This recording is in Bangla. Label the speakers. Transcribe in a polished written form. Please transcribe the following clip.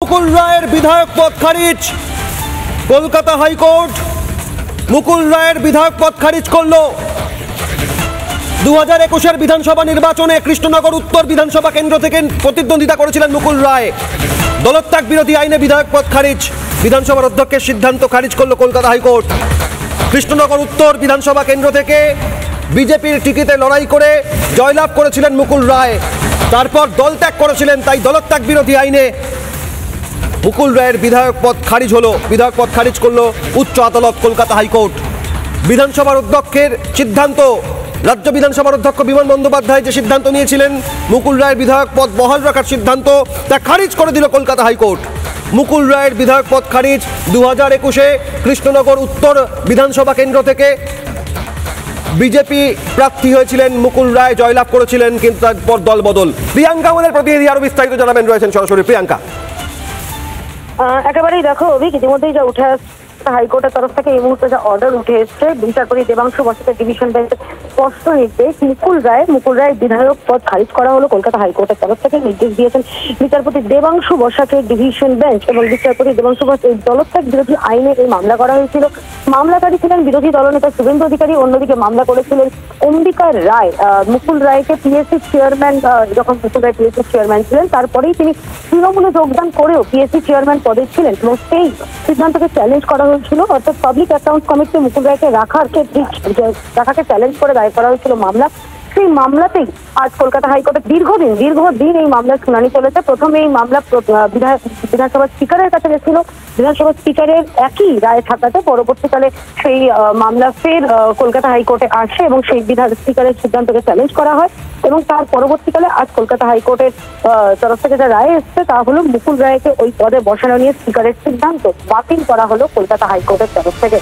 Speaker 1: মুকুল রায়ের বিধায়ক পদ খারিজ। কলকাতা হাইকোর্ট মুকুল রায়ের বিধায়ক পদ খারিজ করলো। 2021-এর বিধানসভা নির্বাচনে কৃষ্ণনগর উত্তর বিধানসভা কেন্দ্র থেকে প্রতিদ্বন্দ্বিতা করেছিলেন মুকুল রায়। দলত্যাগ বিরোধী আইনে বিধায়ক পদ খারিজ। বিধানসভার অধ্যক্ষের সিদ্ধান্ত খারিজ করলো কলকাতা হাইকোর্ট। কৃষ্ণনগর উত্তর বিধানসভা কেন্দ্র থেকে বিজেপির টিকিটে লড়াই করে জয়লাভ করেছিলেন মুকুল রায়। তারপর দল ত্যাগ করেছিলেন, তাই দলত্যাগ বিরোধী আইনে মুকুল রায়ের বিধায়ক পদ খারিজ হলো। বিধায়ক পদ খারিজ করলো উচ্চ আদালত কলকাতা হাইকোর্ট। বিধানসভার অধ্যক্ষের সিদ্ধান্ত, রাজ্য বিধানসভার অধ্যক্ষ বিমান বন্দ্যোপাধ্যায় যে সিদ্ধান্ত নিয়েছিলেন মুকুল রায়ের বিধায়ক পদ বহাল রাখার সিদ্ধান্ত, তা খারিজ করে দিল কলকাতা হাইকোর্ট। মুকুল রায়ের বিধায়ক পদ খারিজ। 2021-এ কৃষ্ণনগর উত্তর বিধানসভা কেন্দ্র থেকে বিজেপি প্রার্থী হয়েছিলেন মুকুল রায়, জয়লাভ করেছিলেন, কিন্তু তারপর দল বদল। প্রিয়াঙ্কা আমাদের প্রতিনিধি আরো বিস্তারিত জানাবেন, রয়েছেন সরাসরি। প্রিয়াঙ্কা,
Speaker 2: একেবারেই দেখো অভিক, ইতিমধ্যেই যা উঠে আসছে হাইকোর্টের তরফ থেকে এই মুহূর্তে যা অর্ডার উঠে এসছে, বিচারপতি দেবাংশু বসাকের ডিভিশন বেঞ্চের স্পষ্ট নির্দেশ, মুকুল রায়ের বিধায়ক পদ খারিজ করা হলো। কলকাতা হাইকোর্টের তরফ থেকে নির্দেশ দিয়েছেন বিচারপতি দেবাংশু বসাকের ডিভিশন বেঞ্চ। এবং বিচারপতি দেবাংশু বসা এই দলত্যাগ বিরোধী আইনে এই মামলা করা হয়েছিল। মামলাকারী ছিলেন বিরোধী দলনেতা শুভেন্দু অধিকারী, অন্যদিকে মামলা করেছিলেন অম্বিকা রায়। মুকুল রায়কে পিএসসি চেয়ারম্যান, যখন মুকুল রায় পিএসসি চেয়ারম্যান ছিলেন, তারপরেই তিনি তৃণমূলে যোগদান করেও পিএসসি চেয়ারম্যান পদে ছিলেন এবং সেই সিদ্ধান্তকে চ্যালেঞ্জ করা হয়েছিল। অর্থাৎ পাবলিক অ্যাকাউন্ট কমিটিতে মুকুল রায়কে রাখাকে চ্যালেঞ্জ করে দায়ের করা হয়েছিল মামলা। সেই মামলাতেই আজ কলকাতা হাইকোর্টে দীর্ঘদিন এই মামলার শুনানি চলেছে। প্রথমে এই মামলা বিধানসভার স্পিকারের কাছে গেছিল। বিধানসভার স্পিকারের একই রায় থাকাতে পরবর্তীকালে সেই মামলা ফের কলকাতা হাইকোর্টে আসে এবং সেই স্পিকারের সিদ্ধান্তকে চ্যালেঞ্জ করা হয়। এবং তার পরবর্তীকালে আজ কলকাতা হাইকোর্টের তরফ থেকে যে রায় এসছে তা হলো মুকুল রায়কে ওই পদে বসানো নিয়ে স্পিকারের সিদ্ধান্ত বাতিল করা হলো কলকাতা হাইকোর্টের তরফ থেকে।